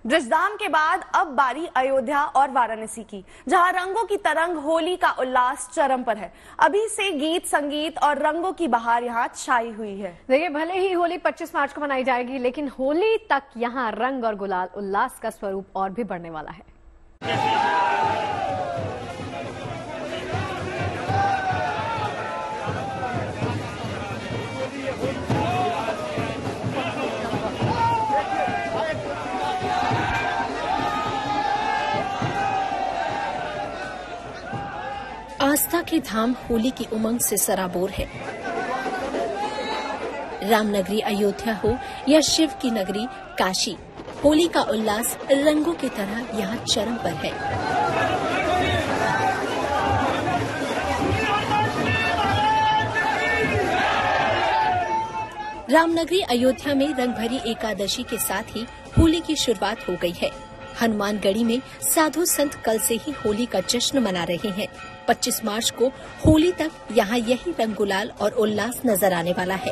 ब्रजधाम के बाद अब बारी अयोध्या और वाराणसी की, जहां रंगों की तरंग होली का उल्लास चरम पर है। अभी से गीत संगीत और रंगों की बहार यहां छाई हुई है। देखिए, भले ही होली 25 मार्च को मनाई जाएगी, लेकिन होली तक यहां रंग और गुलाल उल्लास का स्वरूप और भी बढ़ने वाला है। आस्था के धाम होली की उमंग से सराबोर है। रामनगरी अयोध्या हो या शिव की नगरी काशी, होली का उल्लास रंगों की तरह यहाँ चरम पर है। रामनगरी अयोध्या में रंगभरी एकादशी के साथ ही होली की शुरुआत हो गई है। हनुमानगढ़ी में साधु संत कल से ही होली का जश्न मना रहे हैं। 25 मार्च को होली तक यहाँ यही रंग गुलाल और उल्लास नजर आने वाला है।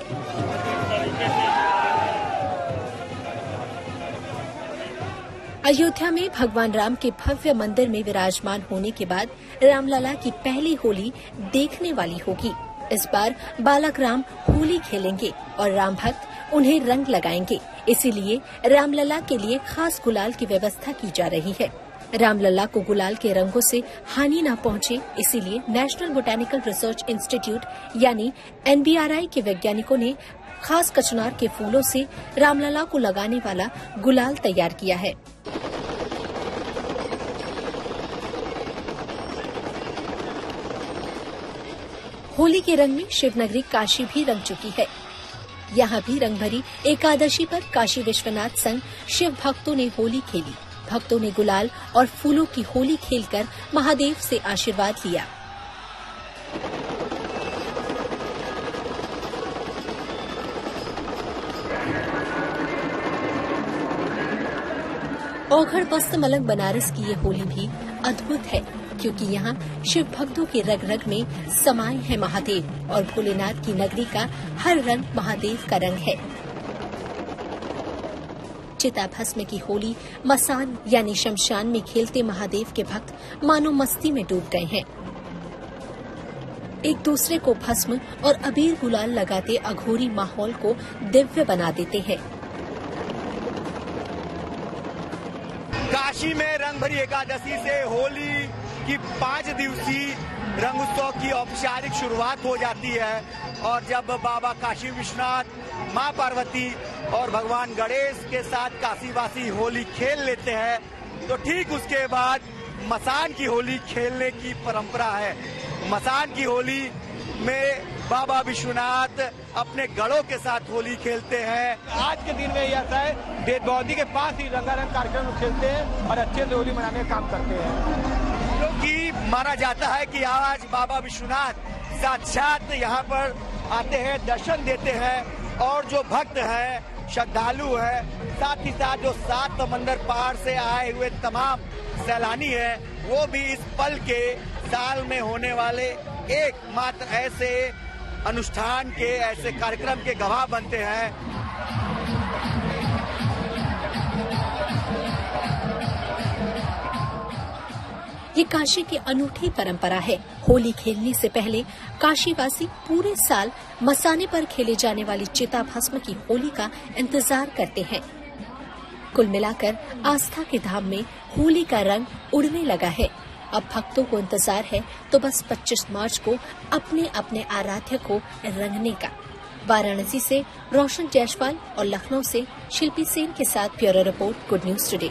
अयोध्या में भगवान राम के भव्य मंदिर में विराजमान होने के बाद रामलला की पहली होली देखने वाली होगी। इस बार बालक राम होली खेलेंगे और राम भक्त उन्हें रंग लगाएंगे। इसीलिए रामलला के लिए खास गुलाल की व्यवस्था की जा रही है। रामलला को गुलाल के रंगों से हानि न पहुंचे, इसीलिए नेशनल बोटेनिकल रिसर्च इंस्टीट्यूट यानी NBRI के वैज्ञानिकों ने खास कचनार के फूलों से रामलला को लगाने वाला गुलाल तैयार किया है। होली के रंग में शिवनगरी काशी भी रंग चुकी है। यहाँ भी रंगभरी एकादशी पर काशी विश्वनाथ संघ शिव भक्तों ने होली खेली। भक्तों ने गुलाल और फूलों की होली खेलकर महादेव से आशीर्वाद लिया। ओघड़ बस्त मलंग बनारस की ये होली भी अद्भुत है, क्योंकि यहाँ शिव भक्तों के रग रग में समाये है महादेव और भोलेनाथ की नगरी का हर रंग महादेव का रंग है। चिता भस्म की होली मसान यानी शमशान में खेलते महादेव के भक्त मानो मस्ती में डूब गए हैं। एक दूसरे को भस्म और अबीर गुलाल लगाते अघोरी माहौल को दिव्य बना देते हैं। काशी में रंगभरी एकादशी से होली की 5 दिवसीय रंग उत्सव की औपचारिक शुरुआत हो जाती है। और जब बाबा काशी विश्वनाथ, मां पार्वती और भगवान गणेश के साथ काशीवासी होली खेल लेते हैं, तो ठीक उसके बाद मसान की होली खेलने की परंपरा है। मसान की होली में बाबा विश्वनाथ अपने गढ़ों के साथ होली खेलते हैं। आज के दिन में ऐसा है, डेड बॉडी के पास ही रंगारंग कार्यक्रम खेलते हैं और अच्छे से होली मनाने का काम करते हैं, क्योंकि माना जाता है कि आज बाबा विश्वनाथ साक्षात यहाँ पर आते हैं, दर्शन देते हैं। और जो भक्त हैं, श्रद्धालु हैं, साथ ही साथ जो 7 समंदर पार से आए हुए तमाम सैलानी हैं, वो भी इस पल के साल में होने वाले एकमात्र ऐसे अनुष्ठान के, ऐसे कार्यक्रम के गवाह बनते हैं। ये काशी की अनूठी परंपरा है। होली खेलने से पहले काशीवासी पूरे साल मसाने पर खेले जाने वाली चिता भस्म की होली का इंतजार करते हैं। कुल मिलाकर आस्था के धाम में होली का रंग उड़ने लगा है। अब भक्तों को इंतजार है तो बस 25 मार्च को अपने अपने आराध्य को रंगने का। वाराणसी से रोशन जायसवाल और लखनऊ से शिल्पी सेन के साथ bureau report, good news today.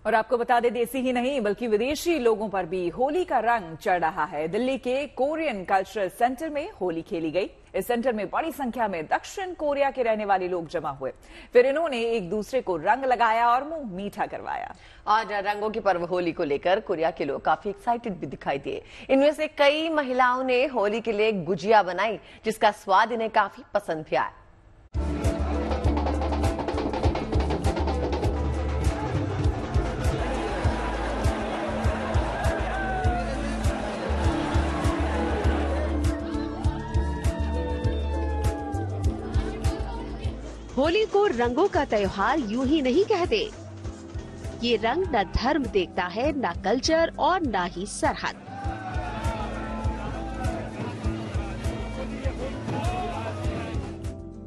और आपको बता दें, देसी ही नहीं बल्कि विदेशी लोगों पर भी होली का रंग चढ़ रहा है। दिल्ली के कोरियन कल्चरल सेंटर में होली खेली गई। इस सेंटर में बड़ी संख्या में दक्षिण कोरिया के रहने वाले लोग जमा हुए। फिर इन्होंने एक दूसरे को रंग लगाया और मुंह मीठा करवाया। और रंगों के पर्व होली को लेकर कोरिया के लोग काफी एक्साइटेड भी दिखाई दिए। इनमें से कई महिलाओं ने होली के लिए गुजिया बनाई, जिसका स्वाद इन्हें काफी पसंद भी आया। होली को रंगों का त्योहार यूं ही नहीं कहते। ये रंग न धर्म देखता है, न कल्चर और न ही सरहद।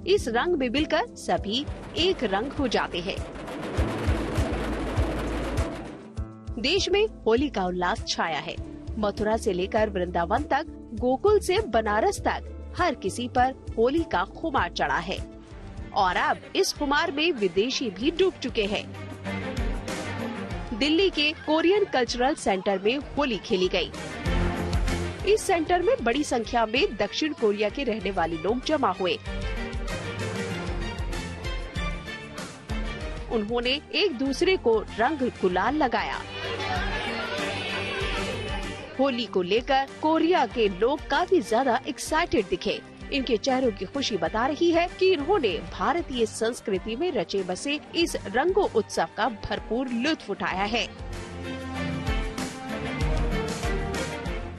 इस रंग में मिलकर सभी एक रंग हो जाते हैं। देश में होली का उल्लास छाया है। मथुरा से लेकर वृंदावन तक, गोकुल से बनारस तक हर किसी पर होली का खुमार चढ़ा है और अब इस खुमार में विदेशी भी डूब चुके हैं। दिल्ली के कोरियन कल्चरल सेंटर में होली खेली गई। इस सेंटर में बड़ी संख्या में दक्षिण कोरिया के रहने वाले लोग जमा हुए। उन्होंने एक दूसरे को रंग गुलाल लगाया। होली को लेकर कोरिया के लोग काफी ज्यादा एक्साइटेड दिखे। इनके चेहरों की खुशी बता रही है कि इन्होंने भारतीय संस्कृति में रचे बसे इस रंगों उत्सव का भरपूर लुत्फ उठाया है।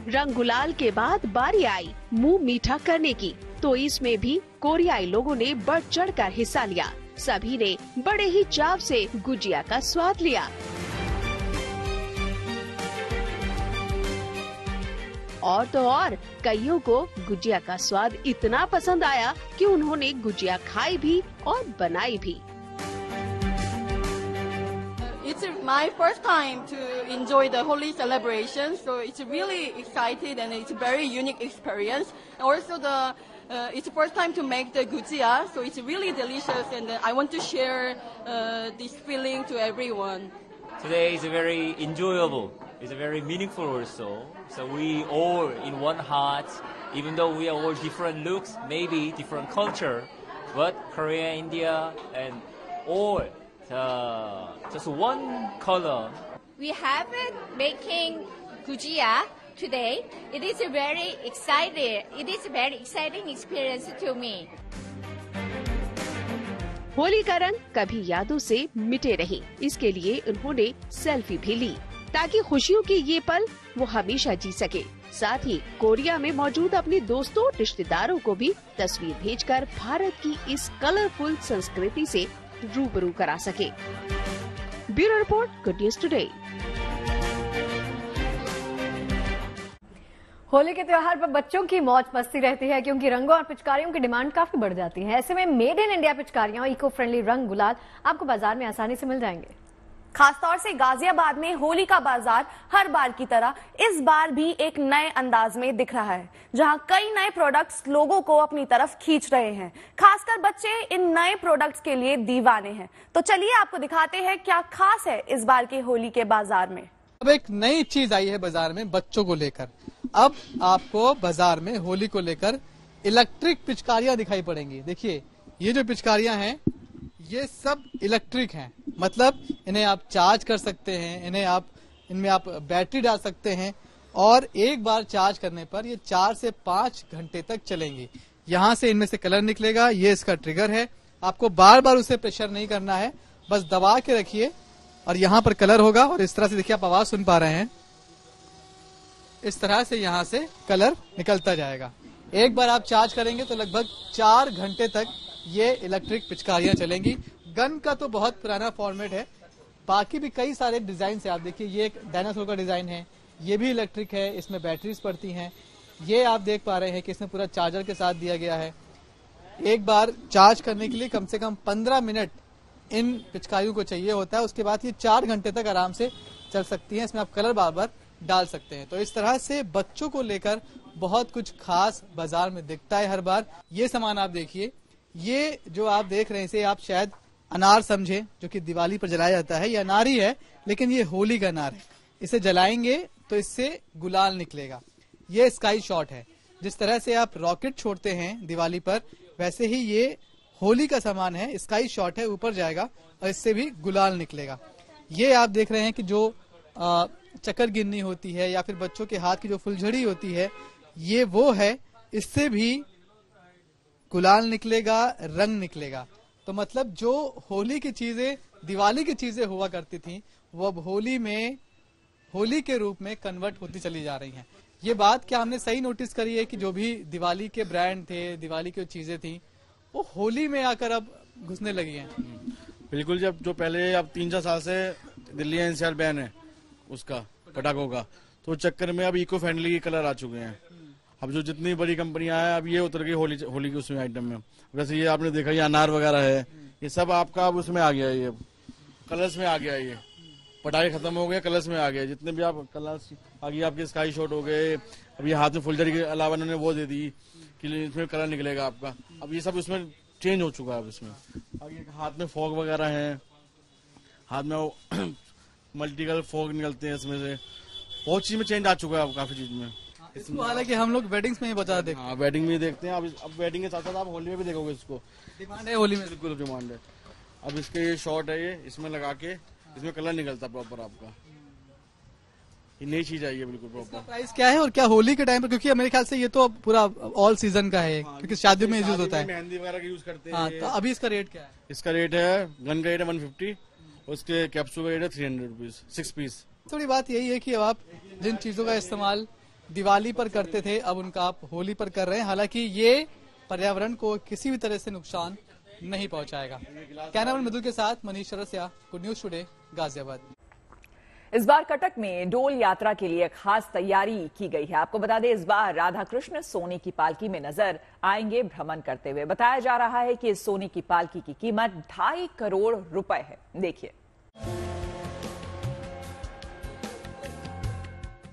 रंग गुलाल के बाद बारी आई मुंह मीठा करने की, तो इसमें भी कोरियाई लोगों ने बढ़ चढ़कर हिस्सा लिया। सभी ने बड़े ही चाव से गुजिया का स्वाद लिया। और तो और कईयों को गुजिया का स्वाद इतना पसंद आया कि उन्होंने गुजिया खाई भी और बनाई भी। It's my first time to enjoy the Holi celebration, so it's really excited and it's a very unique experience. Also, it's the first time to make the gujia, so it's really delicious, and I want to share this feeling to everyone. Today is very enjoyable. It's very meaningful also. So we all in one heart, even though we are all different looks, maybe different culture, but Korea, India, and all just one color. We have it making gujia today. It is a very exciting experience to me. Holi का रंग कभी यादों से मिटे नहीं, इसके लिए उन्होंने सेल्फी भी ली ताकि खुशियों के ये पल वो हमेशा जी सके। साथ ही कोरिया में मौजूद अपने दोस्तों रिश्तेदारों को भी तस्वीर भेजकर भारत की इस कलरफुल संस्कृति से रूबरू करा सके। Bureau report, good news today. Holi के त्योहार पर बच्चों की मौज मस्ती रहती है क्योंकि रंगों और पिचकारियों की डिमांड काफी बढ़ जाती है। ऐसे में मेड इन इंडिया पिचकारियां और इको फ्रेंडली रंग गुलाल आपको बाजार में आसानी से मिल जाएंगे। खासतौर से गाजियाबाद में होली का बाजार हर बार की तरह इस बार भी एक नए अंदाज में दिख रहा है, जहां कई नए प्रोडक्ट्स लोगों को अपनी तरफ खींच रहे हैं। खासकर बच्चे इन नए प्रोडक्ट्स के लिए दीवाने हैं। तो चलिए आपको दिखाते हैं क्या खास है इस बार के होली के बाजार में। अब एक नई चीज आई है बाजार में बच्चों को लेकर। अब आपको बाजार में होली को लेकर इलेक्ट्रिक पिचकारियां दिखाई पड़ेंगी। देखिए, ये जो पिचकारियां हैं ये सब इलेक्ट्रिक हैं, मतलब इन्हें आप चार्ज कर सकते हैं, इनमें आप बैटरी डाल सकते हैं और एक बार चार्ज करने पर ये 4 से 5 घंटे तक चलेंगी। यहाँ से इनमें से कलर निकलेगा, ये इसका ट्रिगर है। आपको बार बार उसे प्रेशर नहीं करना है, बस दबा के रखिए और यहाँ पर कलर होगा और इस तरह से देखिए, आप आवाज सुन पा रहे हैं, इस तरह से यहाँ से कलर निकलता जाएगा। एक बार आप चार्ज करेंगे तो लगभग 4 घंटे तक ये इलेक्ट्रिक पिचकारियां चलेंगी। गन का तो बहुत पुराना फॉर्मेट है, बाकी भी कई सारे डिजाइन है। आप देखिए, ये एक डायनासोर का डिजाइन है, ये भी इलेक्ट्रिक है, इसमें बैटरीज पड़ती हैं। ये आप देख पा रहे हैं कि इसमें पूरा चार्जर के साथ दिया गया है। एक बार चार्ज करने के लिए कम से कम 15 मिनट इन पिचकारियों को चाहिए होता है। उसके बाद ये 4 घंटे तक आराम से चल सकती हैं। इसमें आप कलर बार बार डाल सकते हैं। तो इस तरह से बच्चों को लेकर बहुत कुछ खास बाजार में दिखता है हर बार। ये सामान आप देखिए, ये जो आप देख रहे हैं इसे आप शायद अनार समझे, जो कि दिवाली पर जलाया जाता है। ये अनार ही है, लेकिन ये होली का अनार है। इसे जलाएंगे तो इससे गुलाल निकलेगा। ये स्काई शॉट है। जिस तरह से आप रॉकेट छोड़ते हैं दिवाली पर, वैसे ही ये होली का सामान है, स्काई शॉट है, ऊपर जाएगा और इससे भी गुलाल निकलेगा। ये आप देख रहे हैं कि जो चक्कर गिननी होती है या फिर बच्चों के हाथ की जो फुलझड़ी होती है, ये वो है, इससे भी गुलाल निकलेगा, रंग निकलेगा। तो मतलब जो होली की चीजें, दिवाली की चीजें हुआ करती थी, वो अब होली के रूप में कन्वर्ट होती चली जा रही हैं। ये बात क्या हमने सही नोटिस करी है कि जो भी दिवाली के ब्रांड थे, दिवाली की चीजें थी, वो होली में आकर अब घुसने लगी हैं। बिल्कुल, जब जो पहले अब 3-4 साल से दिल्ली एनसीआर बैन है उसका पटाखों का, तो चक्कर में अब इको फ्रेंडली कलर आ चुके हैं। अब जो जितनी बड़ी कंपनियां हैं अब ये उतर गई होली के उसमें आइटम में। वैसे ये आपने देखा ये अनार वगैरह है, ये सब आपका अब उसमें आ गया है, ये कलर्स में आ गया है। ये पटाखे खत्म हो गए, कलर्स में आ गए। जितने भी आप कलर्स आ गए, आपके स्काई शॉट हो गए। अब ये हाथ में फुलझड़ी के अलावा उन्होंने वो दे दी कि इसमें कलर निकलेगा आपका। अब ये सब उसमें चेंज हो चुका है। अब इसमें अब ये हाथ में फॉग वगैरह है, हाथ में मल्टी कलर फॉग निकलते हैं इसमें से। बहुत चीज में चेंज आ चुका है अब, काफी चीज में। इसको हालांकि हम लोग वेडिंग्स में ही बता देखते हैं। हाँ, वेडिंग में ही देखते हैं। अब वेडिंग के साथ साथ आप होली में भी देखोगे इसको। डिमांड है होली में, बिल्कुल डिमांड है। अब इसके ये शॉर्ट है, ये इसमें लगा के इसमें कलर निकलता प्रॉपर आपका। ये नई चीज आई है बिल्कुल प्रॉपर। प्राइस क्या है और क्या होली के टाइम पर, क्योंकि मेरे ख्याल से ये तो पूरा ऑल सीजन का है, क्योंकि शादियों में यूज होता है, मेहंदी वगैरह का यूज करते हैं। हाँ, तो अभी इसका रेट क्या है? इसका रेट है, गन का रेट है 150, उसके कैप्सूल का रेट है 300 रुपीज 6 पीस। थोड़ी बात यही है कि अब आप जिन चीजों का इस्तेमाल दिवाली पर करते थे, अब उनका आप होली पर कर रहे हैं। हालांकि ये पर्यावरण को किसी भी तरह से नुकसान नहीं पहुंचाएगा। कैमरामैन मधु के साथ मनीष रसिया, गुड न्यूज टुडे, गाजियाबाद। इस बार कटक में डोल यात्रा के लिए खास तैयारी की गई है। आपको बता दें, इस बार राधा कृष्ण सोने की पालकी में नजर आएंगे भ्रमण करते हुए। बताया जा रहा है कि इस सोने की पालकी की कीमत 2.5 करोड़ रुपए है। देखिए।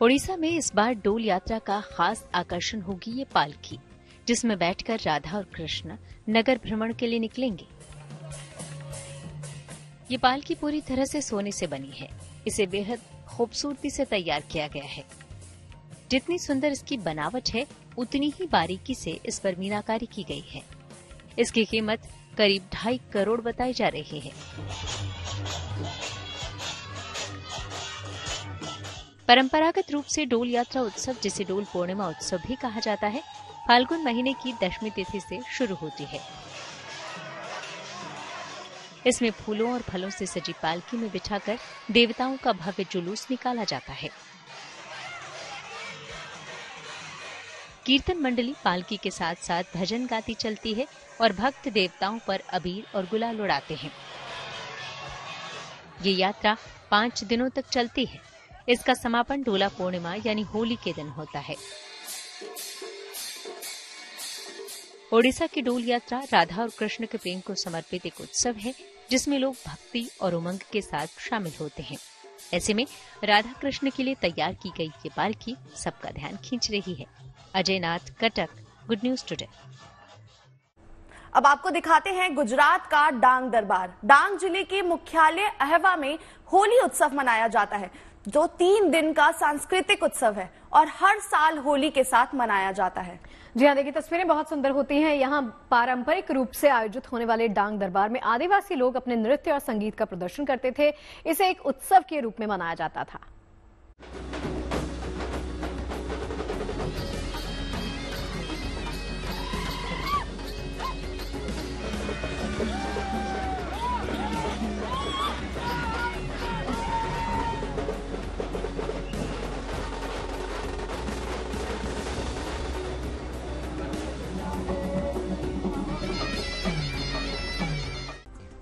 ओडिशा में इस बार डोल यात्रा का खास आकर्षण होगी ये पालकी, जिसमें बैठकर राधा और कृष्ण नगर भ्रमण के लिए निकलेंगे। ये पालकी पूरी तरह से सोने से बनी है। इसे बेहद खूबसूरती से तैयार किया गया है। जितनी सुंदर इसकी बनावट है, उतनी ही बारीकी से इस पर मीनाकारी की गई है। इसकी कीमत करीब 2.5 करोड़ बताई जा रही है। परंपरागत रूप से डोल यात्रा उत्सव, जिसे डोल पूर्णिमा उत्सव भी कहा जाता है, फाल्गुन महीने की दशमी तिथि से शुरू होती है। इसमें फूलों और फलों से सजी पालकी में बिठाकर देवताओं का भव्य जुलूस निकाला जाता है। कीर्तन मंडली पालकी के साथ साथ भजन गाती चलती है और भक्त देवताओं पर अबीर और गुलाल उड़ाते हैं। ये यात्रा 5 दिनों तक चलती है। इसका समापन डोला पूर्णिमा यानी होली के दिन होता है। ओडिशा की डोल यात्रा राधा और कृष्ण के प्रेम को समर्पित एक उत्सव है, जिसमें लोग भक्ति और उमंग के साथ शामिल होते हैं। ऐसे में राधा कृष्ण के लिए तैयार की गई ये पालकी सबका ध्यान खींच रही है। अजय नाथ, कटक, गुड न्यूज टुडे। अब आपको दिखाते हैं गुजरात का डांग दरबार। डांग जिले के मुख्यालय अहवा में होली उत्सव मनाया जाता है, जो 3 दिन का सांस्कृतिक उत्सव है और हर साल होली के साथ मनाया जाता है। जी हाँ, देखिए तस्वीरें बहुत सुंदर होती हैं। यहाँ पारंपरिक रूप से आयोजित होने वाले डांग दरबार में आदिवासी लोग अपने नृत्य और संगीत का प्रदर्शन करते थे। इसे एक उत्सव के रूप में मनाया जाता था।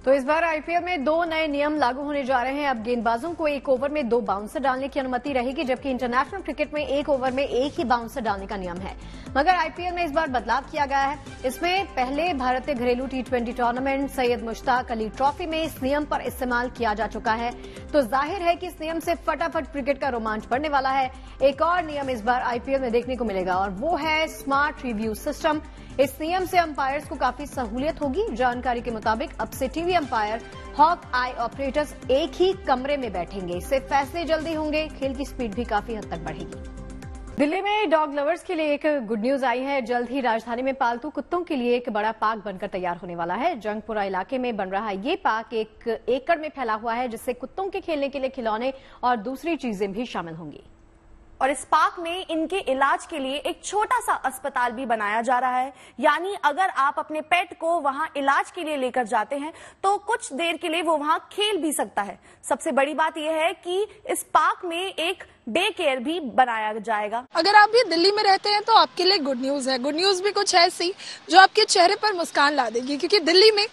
तो इस बार आईपीएल में 2 नए नियम लागू होने जा रहे हैं। अब गेंदबाजों को 1 ओवर में 2 बाउंसर डालने की अनुमति रहेगी, जबकि इंटरनेशनल क्रिकेट में 1 ओवर में 1 ही बाउंसर डालने का नियम है। मगर आईपीएल में इस बार बदलाव किया गया है। इसमें पहले भारतीय घरेलू T20 tournament Syed Mushtaq Ali trophy में इस नियम पर इस्तेमाल किया जा चुका है, तो जाहिर है कि इस नियम से फटाफट क्रिकेट का रोमांच बढ़ने वाला है। एक और नियम इस बार आईपीएल में देखने को मिलेगा और वो है स्मार्ट रिव्यू सिस्टम। इस नियम से अंपायर्स को काफी सहूलियत होगी। जानकारी के मुताबिक अब से टीवी अंपायर, हॉक आई ऑपरेटर्स एक ही कमरे में बैठेंगे। इससे फैसले जल्दी होंगे, खेल की स्पीड भी काफी हद तक बढ़ेगी। दिल्ली में डॉग लवर्स के लिए एक गुड न्यूज आई है। जल्द ही राजधानी में पालतू कुत्तों के लिए एक बड़ा पार्क बनकर तैयार होने वाला है। जंगपुरा इलाके में बन रहा ये पार्क 1 एकड़ में फैला हुआ है, जिससे कुत्तों के खेलने के लिए खिलौने और दूसरी चीजें भी शामिल होंगी। और इस पार्क में इनके इलाज के लिए एक छोटा सा अस्पताल भी बनाया जा रहा है। यानी अगर आप अपने पेट को वहां इलाज के लिए लेकर जाते हैं तो कुछ देर के लिए वो वहां खेल भी सकता है। सबसे बड़ी बात यह है कि इस पार्क में एक डे केयर भी बनाया जाएगा। अगर आप भी दिल्ली में रहते हैं तो आपके लिए गुड न्यूज है। गुड न्यूज भी कुछ ऐसी जो आपके चेहरे पर मुस्कान ला देगी, क्योंकि दिल्ली में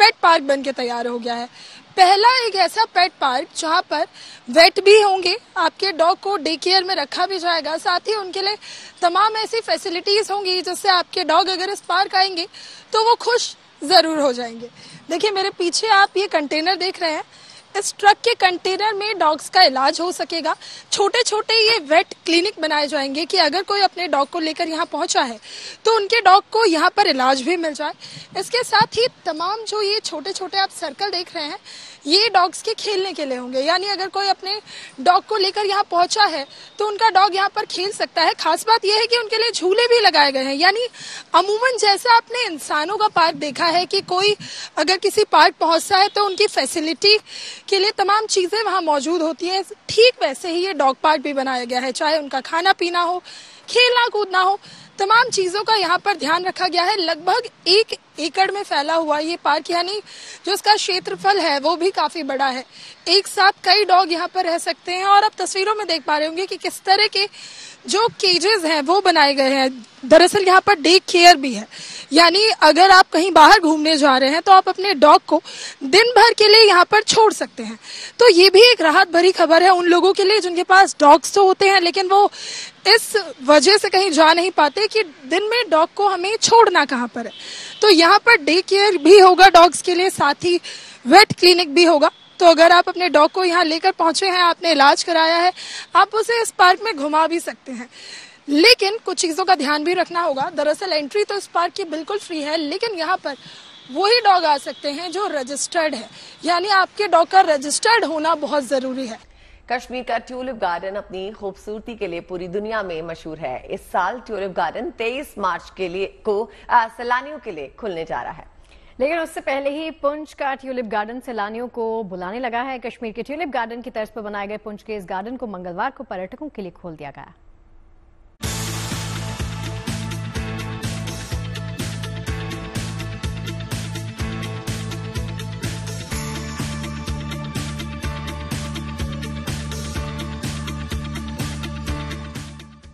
पेट पार्क बन के तैयार हो गया है। पहला एक ऐसा पेट पार्क जहाँ पर वेट भी होंगे, आपके डॉग को डे केयर में रखा भी जाएगा, साथ ही उनके लिए तमाम ऐसी फैसिलिटीज होंगी जिससे आपके डॉग अगर इस पार्क आएंगे तो वो खुश जरूर हो जाएंगे। देखिए मेरे पीछे आप ये कंटेनर देख रहे हैं, इस ट्रक के कंटेनर में डॉग्स का इलाज हो सकेगा। छोटे छोटे ये वेट क्लिनिक बनाए जाएंगे कि अगर कोई अपने डॉग को लेकर यहाँ पहुंचा है तो उनके डॉग को यहाँ पर इलाज भी मिल जाए। इसके साथ ही तमाम जो ये छोटे छोटे आप सर्कल देख रहे हैं, ये डॉग्स के खेलने के लिए होंगे, यानी अगर कोई अपने डॉग को लेकर यहाँ पहुंचा है तो उनका डॉग यहाँ पर खेल सकता है। खास बात यह है कि उनके लिए झूले भी लगाए गए हैं, यानी अमूमन जैसा आपने इंसानों का पार्क देखा है कि कोई अगर किसी पार्क पहुंचता है तो उनकी फैसिलिटी के लिए तमाम चीजें वहां मौजूद होती हैं, ठीक वैसे ही ये डॉग पार्क भी बनाया गया है। चाहे उनका खाना पीना हो, खेलना कूदना हो, तमाम चीजों का यहाँ पर ध्यान रखा गया है। लगभग 1 एकड़ में फैला हुआ ये पार्क, यानी जो इसका क्षेत्रफल है वो भी काफी बड़ा है। एक साथ कई डॉग यहाँ पर रह सकते हैं और आप तस्वीरों में देख पा रहे होंगे कि किस तरह के जो केजेस हैं वो बनाए गए हैं। दरअसल यहाँ पर डे केयर भी है, यानी अगर आप कहीं बाहर घूमने जा रहे हैं तो आप अपने डॉग को दिन भर के लिए यहाँ पर छोड़ सकते हैं। तो ये भी एक राहत भरी खबर है उन लोगों के लिए जिनके पास डॉग्स तो होते हैं लेकिन वो इस वजह से कहीं जा नहीं पाते कि दिन में डॉग को हमें छोड़ना कहाँ पर है। तो यहाँ पर डे केयर भी होगा डॉग्स के लिए, साथ ही वेट क्लिनिक भी होगा। तो अगर आप अपने डॉग को यहाँ लेकर पहुंचे हैं, आपने इलाज कराया है, आप उसे इस पार्क में घुमा भी सकते हैं। लेकिन कुछ चीजों का ध्यान भी रखना होगा। दरअसल एंट्री तो इस पार्क की बिल्कुल फ्री है, लेकिन यहाँ पर वही डॉग आ सकते हैं जो रजिस्टर्ड है, यानी आपके डॉग का रजिस्टर्ड होना बहुत जरूरी है। कश्मीर का ट्यूलिप गार्डन अपनी खूबसूरती के लिए पूरी दुनिया में मशहूर है। इस साल ट्यूलिप गार्डन 23 मार्च के लिए सैलानियों के लिए खुलने जा रहा है, लेकिन उससे पहले ही पुंछ का ट्यूलिप गार्डन सैलानियों को बुलाने लगा है। कश्मीर के ट्यूलिप गार्डन की तर्ज पर बनाए गए पुंछ के इस गार्डन को मंगलवार को पर्यटकों के लिए खोल दिया गया।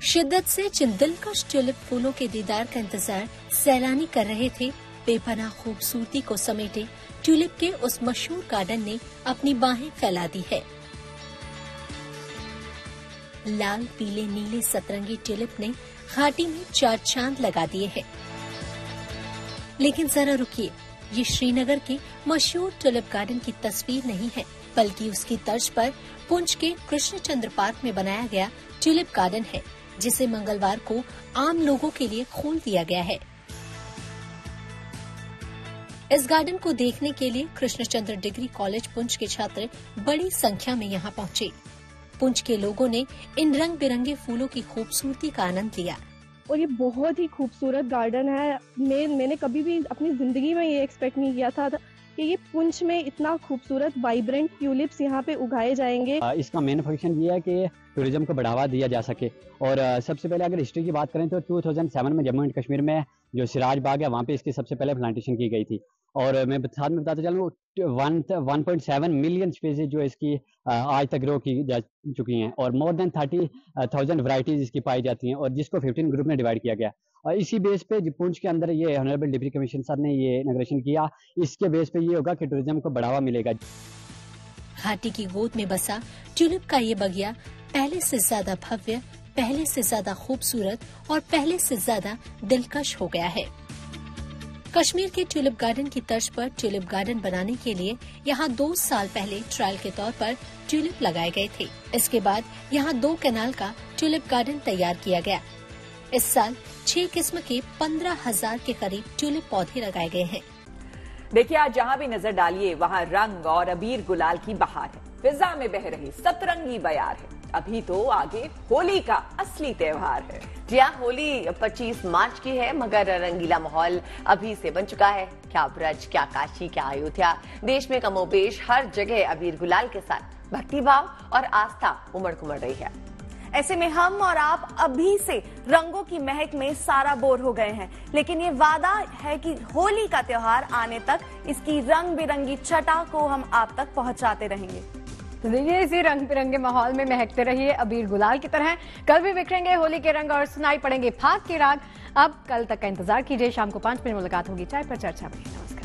शिद्दत से जिन दिलकश ट्यूलिप फूलों के दीदार का इंतजार सैलानी कर रहे थे, बेपनाह खूबसूरती को समेटे ट्यूलिप के उस मशहूर गार्डन ने अपनी बाहें फैला दी है। लाल, पीले, नीले, सतरंगी ट्यूलिप ने घाटी में 4 चांद लगा दिए हैं। लेकिन जरा रुकिए, ये श्रीनगर के मशहूर ट्यूलिप गार्डन की तस्वीर नहीं है, बल्कि उसकी तर्ज पर पुंछ के कृष्णचंद्र पार्क में बनाया गया ट्यूलिप गार्डन है, जिसे मंगलवार को आम लोगों के लिए खोल दिया गया है। इस गार्डन को देखने के लिए कृष्णचंद्र डिग्री कॉलेज पुंछ के छात्र बड़ी संख्या में यहाँ पहुँचे। पुंछ के लोगों ने इन रंग बिरंगे फूलों की खूबसूरती का आनंद लिया। और ये बहुत ही खूबसूरत गार्डन है। मैंने कभी भी अपनी जिंदगी में ये एक्सपेक्ट नहीं किया था कि ये पुंछ में इतना खूबसूरत वाइब्रेंट ट्यूलिप्स यहाँ पे उगाए जाएंगे। इसका मेन फंक्शन ये है कि टूरिज्म को बढ़ावा दिया जा सके। और सबसे पहले अगर हिस्ट्री की बात करें तो 2007 में जम्मू एंड कश्मीर में जो सिराज बाग है वहाँ पे इसकी सबसे पहले प्लांटेशन की गई थी। और मैं साथ में बताता चलूँ 1.7 मिलियन स्पीसीज जो इसकी आज तक ग्रो की जा चुकी हैं और मोर देन 30,000 वैरायटीज इसकी पाई जाती हैं, और जिसको 15 ग्रुप में डिवाइड किया गया। और इसी बेस पे पुंछ के अंदर ये ऑनरेबल डिप्टी कमिश्नर सर ने ये इनॉग्रेशन किया। इसके बेस पे ये होगा कि टूरिज्म को बढ़ावा मिलेगा। घाटी की गोद में बसा ट्यूलिप का ये बगिया पहले से ज्यादा भव्य, पहले से ज्यादा खूबसूरत और पहले से ज्यादा दिलकश हो गया है। कश्मीर के ट्यूलिप गार्डन की तर्ज पर ट्यूलिप गार्डन बनाने के लिए यहाँ 2 साल पहले ट्रायल के तौर पर ट्यूलिप लगाए गए थे। इसके बाद यहाँ 2 कैनाल का ट्यूलिप गार्डन तैयार किया गया। इस साल 6 किस्म के 15,000 के करीब ट्यूलिप पौधे लगाए गए हैं। देखिए, आज जहाँ भी नजर डालिए वहाँ रंग और अबीर गुलाल की बहार है। फिजा में बह रही सतरंगी बयार है। अभी तो आगे होली का असली त्योहार है। जी हाँ, होली 25 मार्च की है, मगर रंगीला माहौल अभी से बन चुका है। क्या ब्रज, क्या काशी, क्या अयोध्या, देश में कमोबेश हर जगह अबीर गुलाल के साथ भक्तिभाव और आस्था उमड़ कुमड़ रही है। ऐसे में हम और आप अभी से रंगों की महक में सारा बोर हो गए हैं, लेकिन ये वादा है कि होली का त्योहार आने तक इसकी रंग बिरंगी छटा को हम आप तक पहुंचाते रहेंगे। तो देखिए, इसी रंग बिरंगे माहौल में महकते रहिए अबीर गुलाल की तरह। कल भी बिखरेंगे होली के रंग और सुनाई पड़ेंगे फाग के राग। अब कल तक का इंतजार कीजिए। शाम को 5 बजे मुलाकात होगी चाय पर चर्चा में। नमस्कार।